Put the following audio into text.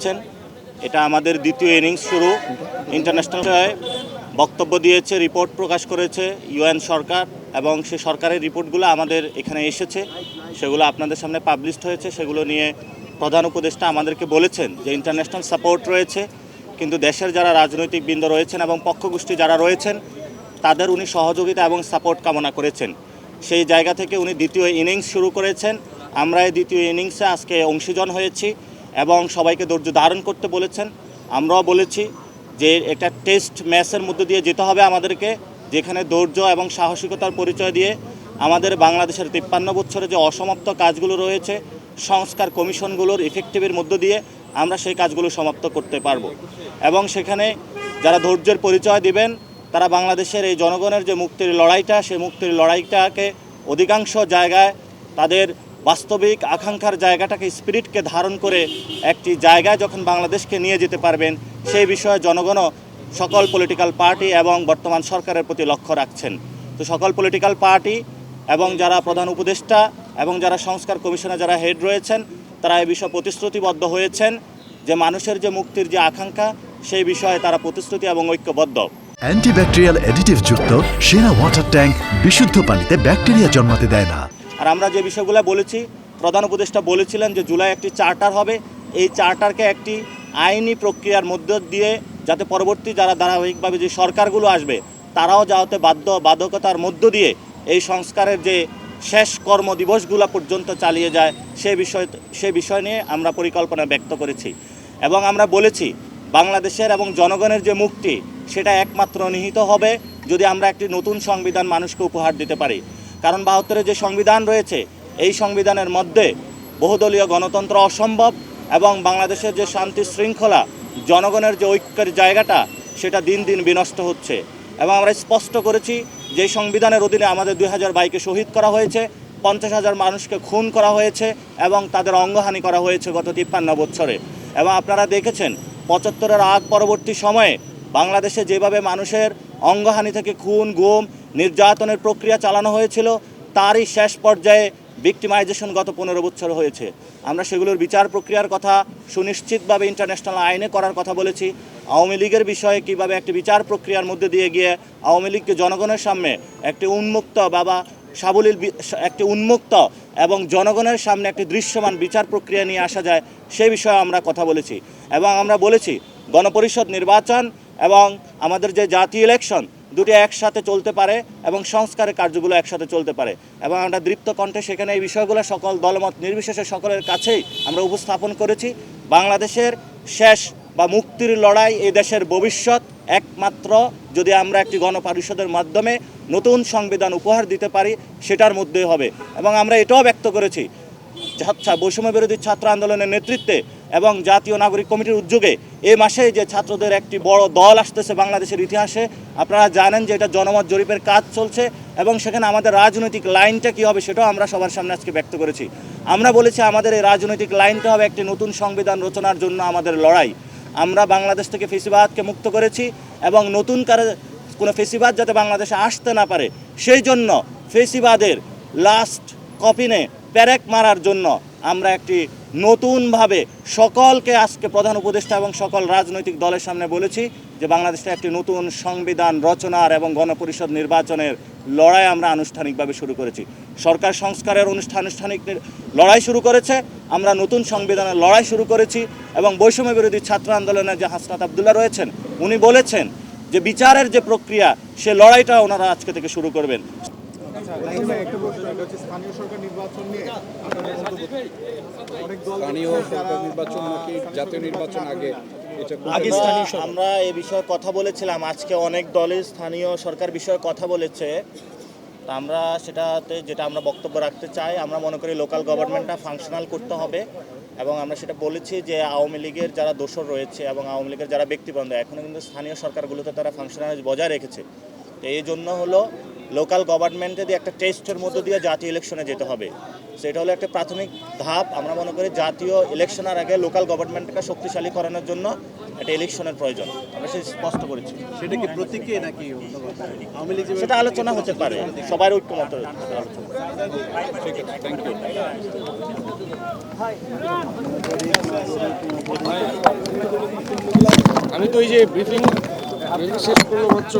দেখেছেন এটা আমাদের দ্বিতীয় ইনিংস শুরু। ইন্টারন্যাশনাল বক্তব্য দিয়েছে, রিপোর্ট প্রকাশ করেছে ইউএন সরকার, এবং সে সরকারের রিপোর্টগুলো আমাদের এখানে এসেছে, সেগুলো আপনাদের সামনে পাবলিশড হয়েছে। সেগুলো নিয়ে প্রধান উপদেষ্টা আমাদেরকে বলেছেন যে ইন্টারন্যাশনাল সাপোর্ট রয়েছে, কিন্তু দেশের যারা রাজনৈতিক বৃন্দ রয়েছেন এবং পক্ষগোষ্ঠী যারা রয়েছেন তাদের উনি সহযোগিতা এবং সাপোর্ট কামনা করেছেন। সেই জায়গা থেকে উনি দ্বিতীয় ইনিংস শুরু করেছেন। আমরা এই দ্বিতীয় ইনিংসে আজকে অংশীজন হয়েছি এবং সবাইকে ধৈর্য ধারণ করতে বলেছেন। আমরাও বলেছি যে একটা টেস্ট ম্যাচের মধ্যে দিয়ে যেতে হবে আমাদেরকে, যেখানে ধৈর্য এবং সাহসিকতার পরিচয় দিয়ে আমাদের বাংলাদেশের 53 বছরে যে অসমাপ্ত কাজগুলো রয়েছে সংস্কার কমিশনগুলোর ইফেক্টিভের মধ্য দিয়ে আমরা সেই কাজগুলো সমাপ্ত করতে পারবো। এবং সেখানে যারা ধৈর্যের পরিচয় দিবেন তারা বাংলাদেশের এই জনগণের যে মুক্তির লড়াইটা, সেই মুক্তির লড়াইটাকে অধিকাংশ জায়গায় তাদের বাস্তবিক আকাঙ্ক্ষার জায়গাটাকে, স্পিরিটকে ধারণ করে একটি জায়গায় যখন বাংলাদেশকে নিয়ে যেতে পারবেন, সেই বিষয়ে জনগণও সকল পলিটিক্যাল পার্টি এবং বর্তমান সরকারের প্রতি লক্ষ্য রাখছেন। তো সকল পলিটিক্যাল পার্টি এবং যারা প্রধান উপদেষ্টা এবং যারা সংস্কার কমিশনে যারা হেড রয়েছেন তারা এই বিষয়ে প্রতিশ্রুতিবদ্ধ হয়েছেন যে মানুষের যে মুক্তির যে আকাঙ্ক্ষা, সেই বিষয়ে তারা প্রতিশ্রুতি এবং ঐক্যবদ্ধ। অ্যান্টিব্যাকটেরিয়াল অ্যাডিটিভ যুক্ত সেরা ওয়াটার ট্যাঙ্ক বিশুদ্ধ পানিতে ব্যাকটেরিয়া জন্মাতে দেয় না। আর আমরা যে বিষয়গুলো বলেছি, প্রধান উপদেষ্টা বলেছিলেন যে জুলাই একটি চার্টার হবে, এই চার্টারকে একটি আইনি প্রক্রিয়ার মধ্য দিয়ে যাতে পরবর্তী যারা ধারাবাহিকভাবে যে সরকারগুলো আসবে তারাও যাতে বাধ্যকতার মধ্য দিয়ে এই সংস্কারের যে শেষ কর্মদিবসগুলো পর্যন্ত চালিয়ে যায়, সে বিষয় নিয়ে আমরা পরিকল্পনা ব্যক্ত করেছি। এবং আমরা বলেছি বাংলাদেশের এবং জনগণের যে মুক্তি সেটা একমাত্র নিহিত হবে যদি আমরা একটি নতুন সংবিধান মানুষকে উপহার দিতে পারি। কারণ 72-এর যে সংবিধান রয়েছে, এই সংবিধানের মধ্যে বহুদলীয় গণতন্ত্র অসম্ভব এবং বাংলাদেশের যে শান্তি শৃঙ্খলা, জনগণের যে ঐক্যের জায়গাটা, সেটা দিন দিন বিনষ্ট হচ্ছে। এবং আমরা স্পষ্ট করেছি যে সংবিধানের অধীনে আমাদের 2000 ভাইকে শহীদ করা হয়েছে, 50,000 মানুষকে খুন করা হয়েছে এবং তাদের অঙ্গহানি করা হয়েছে গত 53 বছরে। এবং আপনারা দেখেছেন 75-এর আগ পরবর্তী সময়ে বাংলাদেশে যেভাবে মানুষের অঙ্গহানি থেকে খুন, গুম, নির্যাতনের প্রক্রিয়া চালানো হয়েছিল, তারই শেষ পর্যায়ে ভিক্টিমাইজেশন গত 15 বছর হয়েছে। আমরা সেগুলোর বিচার প্রক্রিয়ার কথা সুনিশ্চিতভাবে ইন্টারন্যাশনাল আইনে করার কথা বলেছি। আওয়ামী লীগের বিষয়ে কীভাবে একটি বিচার প্রক্রিয়ার মধ্যে দিয়ে গিয়ে আওয়ামী লীগকে জনগণের সামনে একটি উন্মুক্ত সাবলীল একটি উন্মুক্ত এবং জনগণের সামনে একটি দৃশ্যমান বিচার প্রক্রিয়া নিয়ে আসা যায়, সেই বিষয়ে আমরা কথা বলেছি। এবং আমরা বলেছি গণপরিষদ নির্বাচন এবং আমাদের যে জাতীয় ইলেকশন দুটি একসাথে চলতে পারে এবং সংস্কারের কার্যগুলো একসাথে চলতে পারে। এবং আমরা দৃপ্ত কণ্ঠে সেখানে এই বিষয়গুলো সকল দলমত নির্বিশেষে সকলের কাছেই আমরা উপস্থাপন করেছি। বাংলাদেশের শেষ বা মুক্তির লড়াই, এই দেশের ভবিষ্যৎ একমাত্র যদি আমরা একটি গণপরিষদের মাধ্যমে নতুন সংবিধান উপহার দিতে পারি, সেটার মধ্যেই হবে। এবং আমরা এটাও ব্যক্ত করেছি বৈষম্য বিরোধী ছাত্র আন্দোলনের নেতৃত্বে এবং জাতীয় নাগরিক কমিটির উদ্যোগে এই মাসে যে ছাত্রদের একটি বড় দল আসতেছে বাংলাদেশের ইতিহাসে, আপনারা জানেন যে এটা জনমত জরিপের কাজ চলছে এবং সেখানে আমাদের রাজনৈতিক লাইনটা কী হবে সেটাও আমরা সবার সামনে আজকে ব্যক্ত করেছি। আমরা বলেছি আমাদের এই রাজনৈতিক লাইনটা হবে একটি নতুন সংবিধান রচনার জন্য আমাদের লড়াই। আমরা বাংলাদেশ থেকে ফেসিবাদকে মুক্ত করেছি এবং নতুন করে কোনো ফেসিবাদ যাতে বাংলাদেশে আসতে না পারে, সেই জন্য ফেসিবাদের লাস্ট কপিনে প্যারেক মারার জন্য আমরা একটি নতুনভাবে সকলকে আজকে প্রধান উপদেষ্টা এবং সকল রাজনৈতিক দলের সামনে বলেছি যে বাংলাদেশে একটি নতুন সংবিধান রচনার এবং গণপরিষদ নির্বাচনের লড়াই আমরা আনুষ্ঠানিকভাবে শুরু করেছি। সরকার সংস্কারের আনুষ্ঠানিক লড়াই শুরু করেছে, আমরা নতুন সংবিধানের লড়াই শুরু করেছি। এবং বৈষম্য বিরোধী ছাত্র আন্দোলনের যে হাসনাত আবদুল্লাহ রয়েছেন, উনি বলেছেন যে বিচারের যে প্রক্রিয়া, সে লড়াইটা ওনারা আজকে থেকে শুরু করবেন। আমরা এই বিষয়ে কথা বলেছিলাম, আজকে অনেক দলের স্থানীয় সরকার বিষয়ে কথা বলেছে। তা আমরা সেটাতে যেটা আমরা বক্তব্য রাখতে চাই, আমরা মনে করি লোকাল গভর্নমেন্টটা ফাংশনাল করতে হবে। এবং আমরা সেটা বলেছি যে আওয়ামী লীগের যারা দোসর রয়েছে এবং আওয়ামী লীগের যারা ব্যক্তিবন্ধ, এখনও কিন্তু স্থানীয় সরকারগুলোতে তারা ফাংশনালিটি বজায় রেখেছে। তো এই জন্য হলো লোকাল গভর্নমেন্টে দিয়ে একটা টেস্টের মধ্য দিয়ে জাতীয় ইলেকশনে যেতে হবে। সেটা হলো একটা প্রাথমিক ধাপ। আমরা মনে করি জাতীয় ইলেকশনের আগে লোকাল গভর্নমেন্টকে শক্তিশালী করানোর জন্য একটা ইলেকশনের প্রয়োজন, আমরা সেটা স্পষ্ট করেছি। সেটা কি প্রতীকী নাকি আওয়ামী লীগ? সেটা আলোচনা হতে পারে, সবার ঐক্যমত আলোচনা। ঠিক আছে, থ্যাংক ইউ। আমি তো এই যে ব্রিফিং শেষ করলো মাত্র